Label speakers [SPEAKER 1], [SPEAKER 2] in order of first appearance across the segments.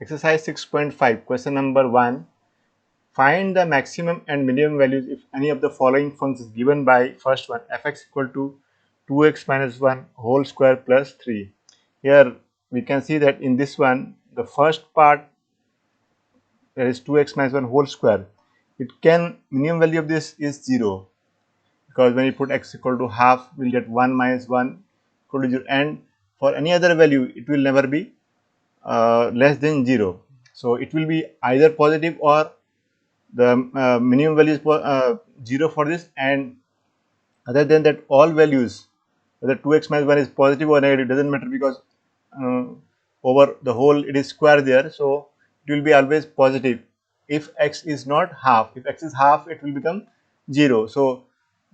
[SPEAKER 1] Exercise 6.5, question number 1. Find the maximum and minimum values if any of the following functions given by first one fx equal to 2x minus 1 whole square plus 3. Here we can see that in this one, the first part, that is 2x minus 1 whole square, minimum value of this is 0, because when you put x equal to half, we'll get 1 minus 1 equal to 0, and for any other value it will never be less than 0. So it will be either positive or the minimum value is 0 for this, and other than that all values, whether 2x minus 1 is positive or negative, doesn't matter, because uh, over the whole it is square there, so it will be always positive. If x is not half, if x is half, it will become 0. So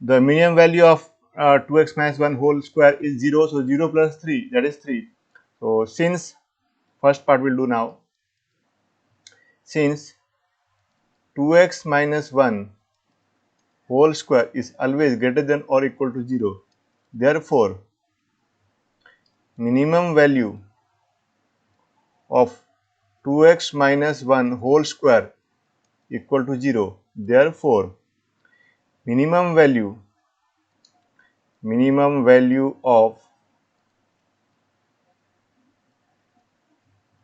[SPEAKER 1] the minimum value of 2x minus 1 whole square is 0, so 0 plus 3, that is 3. So since first part we'll do now, since 2x minus 1 whole square is always greater than or equal to 0, therefore minimum value of 2x minus 1 whole square equal to 0. Therefore minimum value of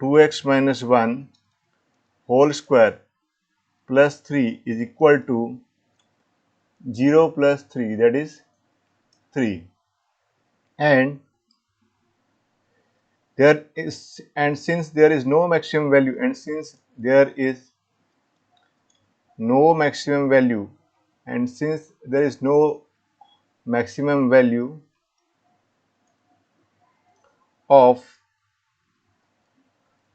[SPEAKER 1] 2x minus 1 whole square plus 3 is equal to 0 plus 3, that is 3. And since there is no maximum value, and since there is no maximum value, and since there is no maximum value of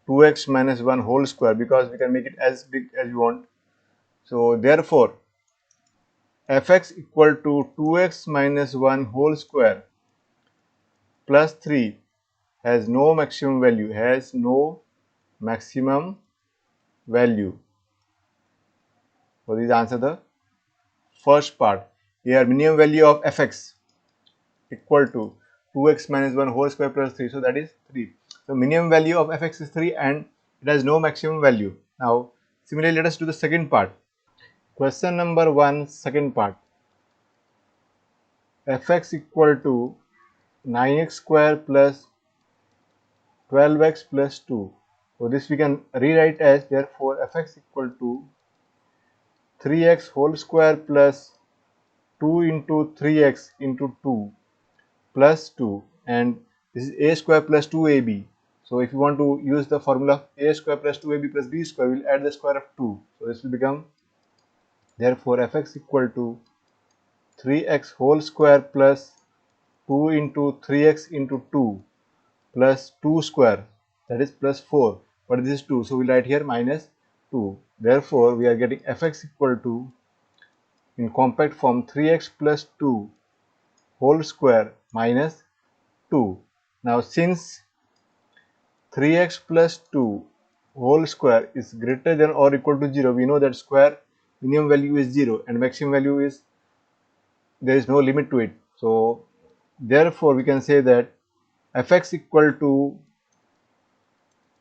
[SPEAKER 1] 2x minus 1 whole square, because we can make it as big as you want, so therefore fx equal to 2x minus 1 whole square plus 3 has no maximum value, So this answer the first part. Here minimum value of fx equal to 2x minus 1 whole square plus 3, so that is 3. So minimum value of fx is 3 and it has no maximum value. Now similarly, let us do the second part. Question number 1, second part. Fx equal to 9x square plus 12x plus 2. So this we can rewrite as, therefore fx equal to 3x whole square plus 2 into 3x into 2 plus 2, and this is a square plus 2ab. So if you want to use the formula of a square plus 2ab plus b square, we will add the square of 2. So this will become, therefore fx equal to 3x whole square plus 2 into 3x into 2 plus 2 square, that is plus 4, but this is 2, so we will write here minus 2. Therefore we are getting fx equal to, in compact form, 3x plus 2 whole square minus 2. Now since 3x plus 2 whole square is greater than or equal to 0, we know that square minimum value is 0 and maximum value is, there is no limit to it. So therefore we can say that fx equal to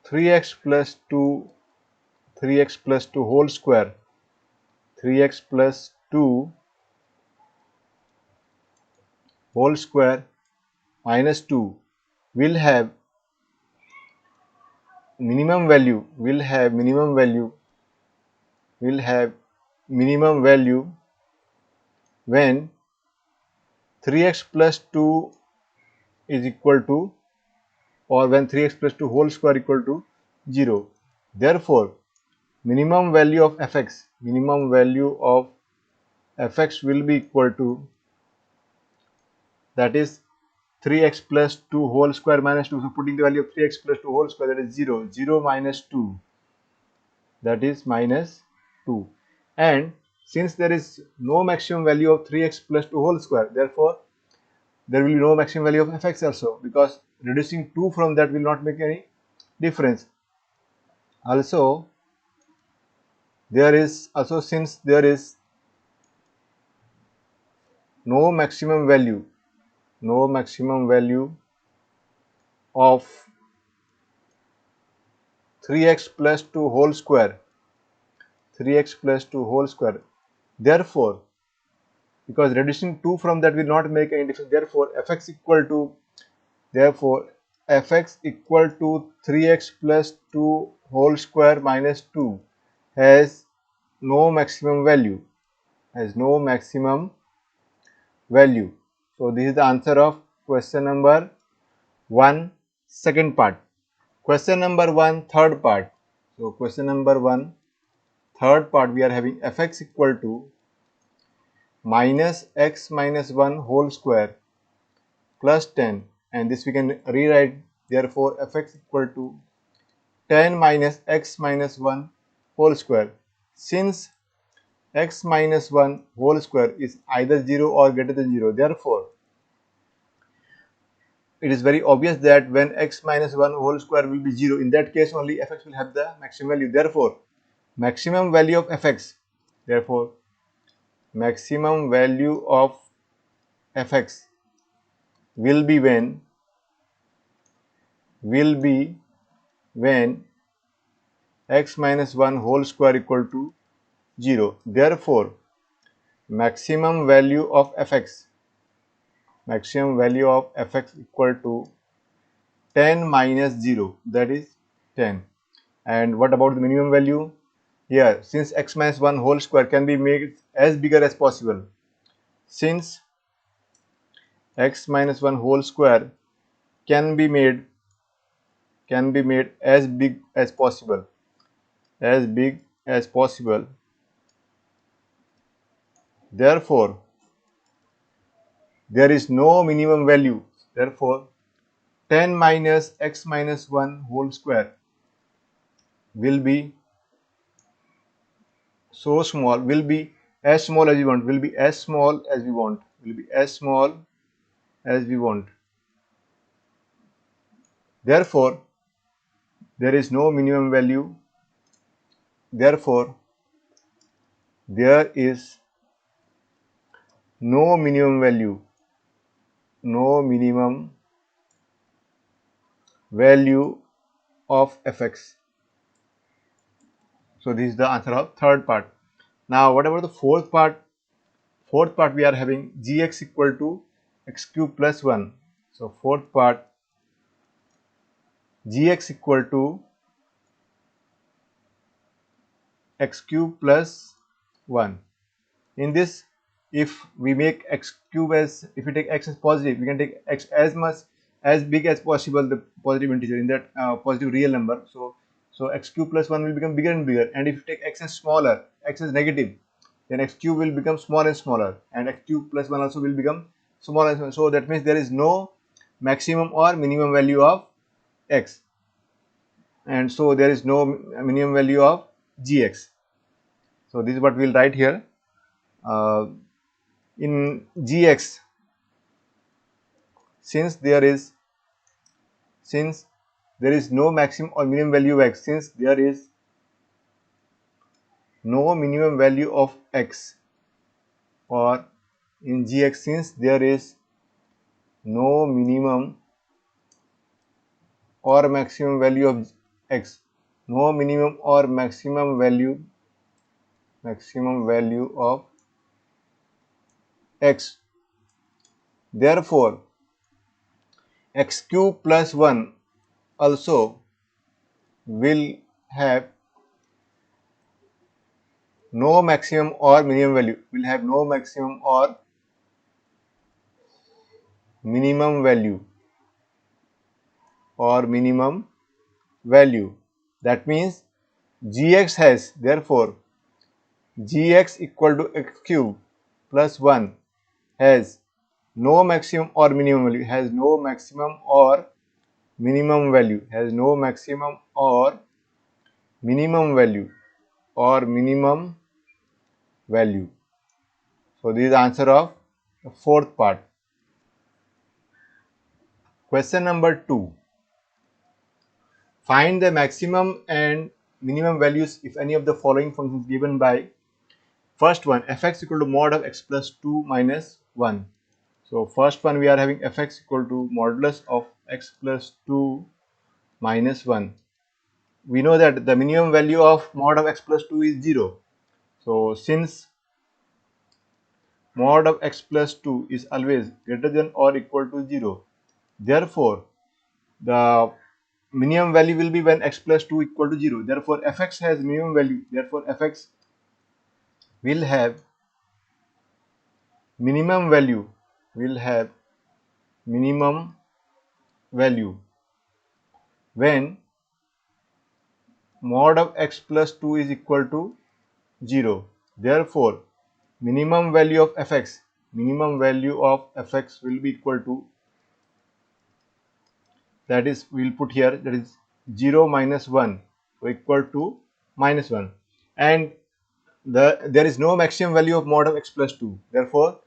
[SPEAKER 1] 3x plus 2 whole square, 3x plus 2 whole square minus 2 will have minimum value when 3x plus 2 is equal to, or when 3x plus 2 whole square equal to 0. Therefore minimum value of fx will be equal to, that is 3x plus 2 whole square minus 2. So putting the value of 3x plus 2 whole square, that is 0. 0 minus 2, that is minus 2. And since there is no maximum value of 3x plus 2 whole square, therefore there will be no maximum value of fx also, because reducing 2 from that will not make any difference. Also since there is no maximum value of 3x plus 2 whole square. 3x plus 2 whole square. Therefore, because reducing 2 from that will not make any difference, therefore fx equal to 3x plus 2 whole square minus 2 has no maximum value. So this is the answer of question number 1, second part. Question number 1, third part. So question number 1, third part, we are having fx equal to minus x minus 1 whole square plus 10, and this we can rewrite, therefore fx equal to 10 minus x minus 1 whole square. Since x minus 1 whole square is either 0 or greater than 0, therefore it is very obvious that when x minus 1 whole square will be 0, in that case only fx will have the maximum value. Therefore maximum value of fx will be when x minus 1 whole square equal to 0. Therefore maximum value of fx equal to 10 minus 0, that is 10. And what about the minimum value? Here, since x minus 1 whole square can be made as bigger as possible, since x minus 1 whole square can be made as big as possible, therefore there is no minimum value. Therefore 10 minus x minus 1 whole square will be so small, will be as small as we want, Therefore there is no minimum value. Therefore there is no minimum value of fx. So this is the answer of third part. Now what about the fourth part? Fourth part, we are having gx equal to x cube plus 1. So fourth part, gx equal to x cube plus 1. In this, if we make x cube as, if we take x as positive, we can take x as big as possible, the positive integer in that positive real number. So x cube plus 1 will become bigger and bigger, and if you take x as smaller, x as negative, then x cube will become smaller and smaller, and x cube plus 1 also will become smaller and smaller. So that means there is no maximum or minimum value of x, and so there is no minimum value of gx. So this is what we will write here. In gx, since there is no maximum or minimum value of x, since there is no minimum value of x, or in gx, since there is no minimum or maximum value of x, no minimum or maximum value of x, therefore x cube plus 1 also will have no maximum or minimum value, That means gx has, therefore gx equal to x cube plus 1 has no maximum or minimum value, So this is the answer of the fourth part. Question number 2. Find the maximum and minimum values if any of the following functions given by first one, fx equal to mod of x plus 2 minus 1. So first one, we are having fx equal to modulus of x plus 2 minus 1. we know that the minimum value of mod of x plus 2 is 0. So since mod of x plus 2 is always greater than or equal to 0, therefore the minimum value will be when x plus 2 equal to 0. Therefore fx has minimum value. Therefore fx will have minimum value minimum value when mod of x plus 2 is equal to 0. Therefore minimum value of fx will be equal to, that is, we will put here, that is 0 minus 1, so equal to minus 1, and there is no maximum value of mod of x plus 2. Therefore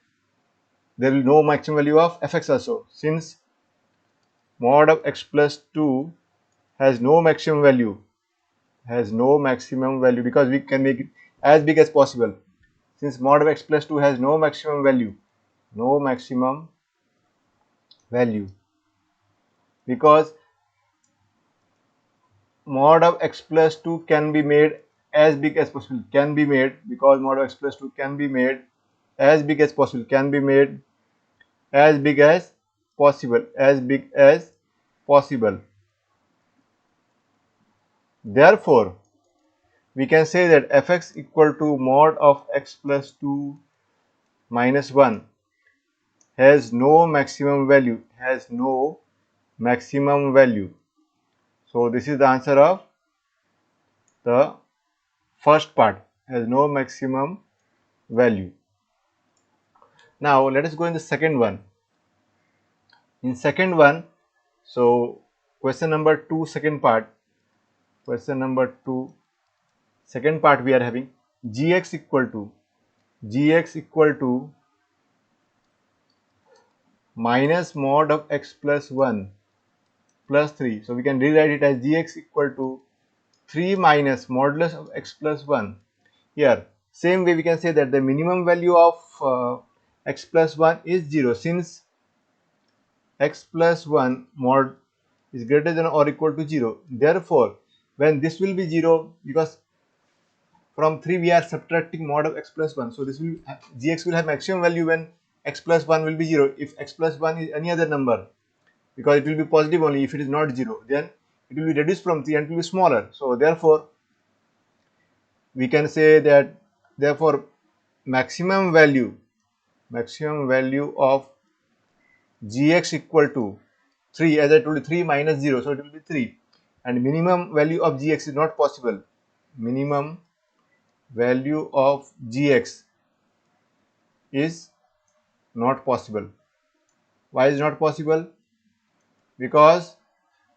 [SPEAKER 1] there will be no maximum value of fx also. Since mod of x plus 2 has no maximum value, because we can make it as big as possible. Since mod of x plus 2 has no maximum value, because mod of x plus 2 can be made as big as possible, because mod of x plus 2 can be made as big as possible, Therefore we can say that fx equal to mod of x plus 2 minus 1 has no maximum value, So this is the answer of the first part, has no maximum value. Now let us go in the second one. In second one, so question number 2, second part, we are having gx equal to minus mod of x plus 1 plus 3. So we can rewrite it as gx equal to 3 minus modulus of x plus 1. Here same way we can say that the minimum value of x plus 1 is 0, since x plus 1 mod is greater than or equal to 0. Therefore when this will be 0, because from 3 we are subtracting mod of x plus 1, so this will gx will have maximum value when x plus 1 will be 0. If x plus 1 is any other number, because it will be positive only, if it is not 0, then it will be reduced from 3 and it will be smaller. So therefore we can say that, therefore maximum value of gx equal to 3, as I told you, 3 minus 0, so it will be 3, and minimum value of gx is not possible. Minimum value of gx is not possible. Why is not possible? Because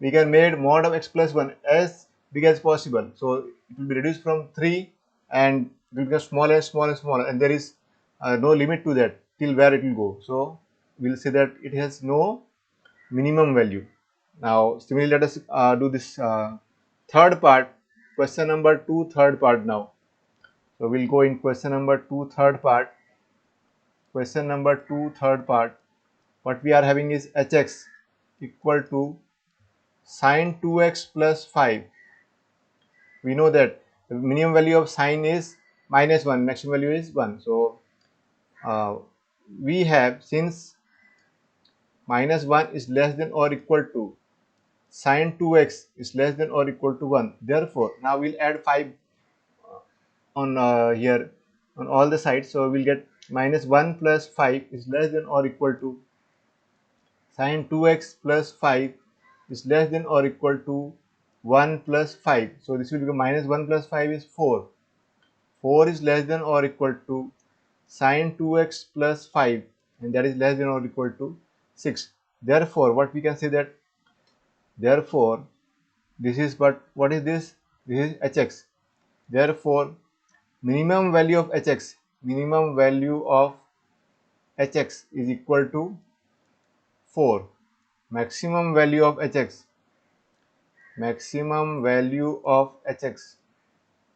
[SPEAKER 1] we can make mod of x plus 1 as big as possible, so it will be reduced from 3 and it will become smaller and smaller and smaller, and there is no limit to that till where it will go. So we will say that it has no minimum value. Now similarly, let us do this third part, question number 2, third part now. So we'll go in question number 2, third part. What we are having is hx equal to sine 2x plus 5. We know that the minimum value of sine is minus 1, maximum value is 1. So we have, since minus 1 is less than or equal to sine 2x is less than or equal to 1, therefore now we'll add 5 on here on all the sides, so we'll get minus 1 plus 5 is less than or equal to sine 2x plus 5 is less than or equal to 1 plus 5. So this will become minus 1 plus 5 is 4. 4 is less than or equal to sine 2x plus 5, and that is less than or equal to 6. Therefore what we can say that, therefore this is what is this? This is hx. Therefore minimum value of hx is equal to 4. Maximum value of hx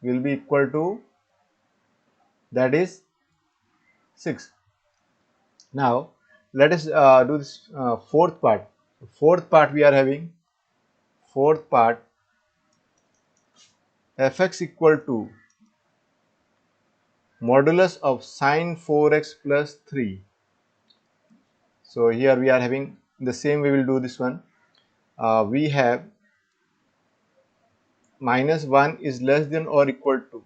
[SPEAKER 1] will be equal to, that is 6. Now let us do this fourth part. We are having fourth part, fx equal to modulus of sine 4x plus 3. So here we are having the same, we will do this one. We have minus 1 is less than or equal to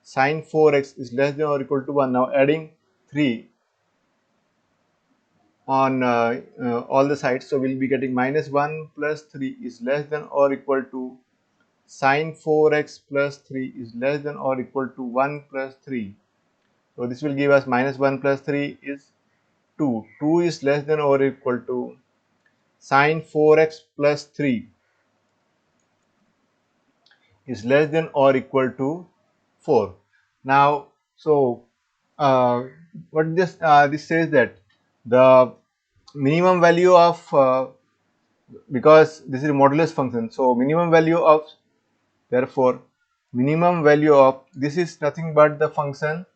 [SPEAKER 1] sine 4x is less than or equal to 1. Now adding 3 on all the sides, so we'll be getting minus 1 plus 3 is less than or equal to sine 4x plus 3 is less than or equal to 1 plus 3. So this will give us minus 1 plus 3 is 2. 2 is less than or equal to sine 4x plus 3 is less than or equal to 4. Now, so what this says that the minimum value of because this is a modulus function, so minimum value of, therefore minimum value of this is nothing but the function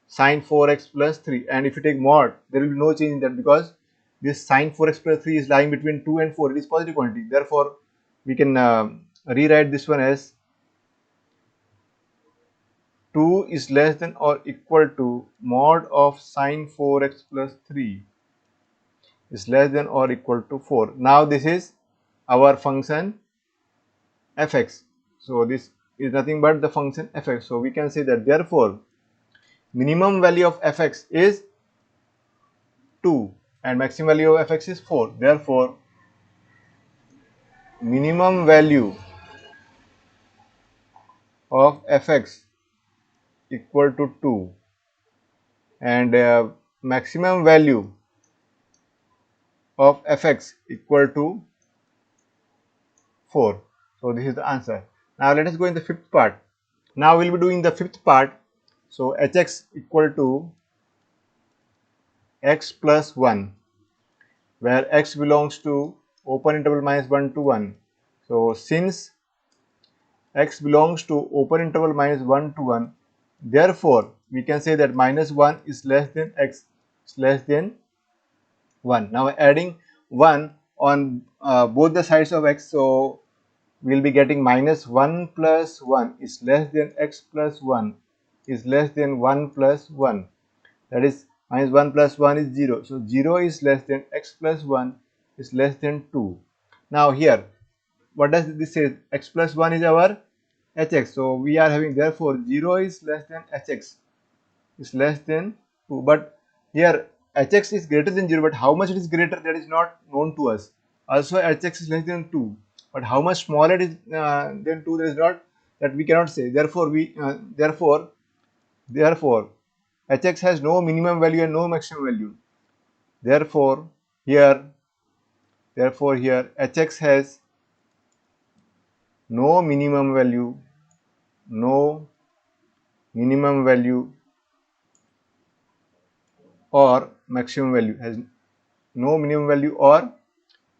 [SPEAKER 1] sine 4x plus 3, and if you take mod there will be no change in that because this sine 4x plus 3 is lying between 2 and 4, it is positive quantity, therefore we can rewrite this one as 2 is less than or equal to mod of sine 4x plus 3 is less than or equal to 4. Now this is our function fx. So this is nothing but the function fx. So we can say that therefore minimum value of fx is 2 and maximum value of fx is 4. Therefore minimum value of fx equal to 2 and maximum value of fx equal to 4. So this is the answer. Now let us go in the fifth part. Now we will be doing the fifth part. So hx equal to x plus 1, where x belongs to open interval minus 1 to 1. So since x belongs to open interval minus 1 to 1, therefore we can say that minus 1 is less than x is less than 1. Now adding 1 on both the sides of x, so we will be getting minus 1 plus 1 is less than x plus 1 is less than 1 plus 1, that is minus 1 plus 1 is 0. So 0 is less than x plus 1 is less than 2. Now here what does this say? X plus 1 is our hx. So we are having therefore 0 is less than hx is less than 2. But here hx is greater than 0, but how much it is greater, that is not known to us. Also hx is less than 2, but how much smaller it is than 2, that is not, that we cannot say. Therefore therefore hx has no minimum value and no maximum value. Therefore here hx has no minimum value, no minimum value or maximum value, has no minimum value or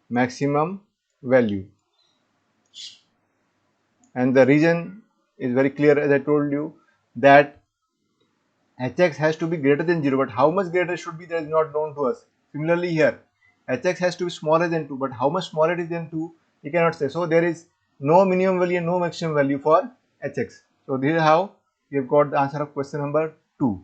[SPEAKER 1] maximum value. And the reason is very clear, as I told you, that hx has to be greater than 0, but how much greater should be, that is not known to us. Similarly here hx has to be smaller than 2, but how much smaller it is than 2 we cannot say. So there is no minimum value and no maximum value for hx. So this is how we have got the answer of question number 2.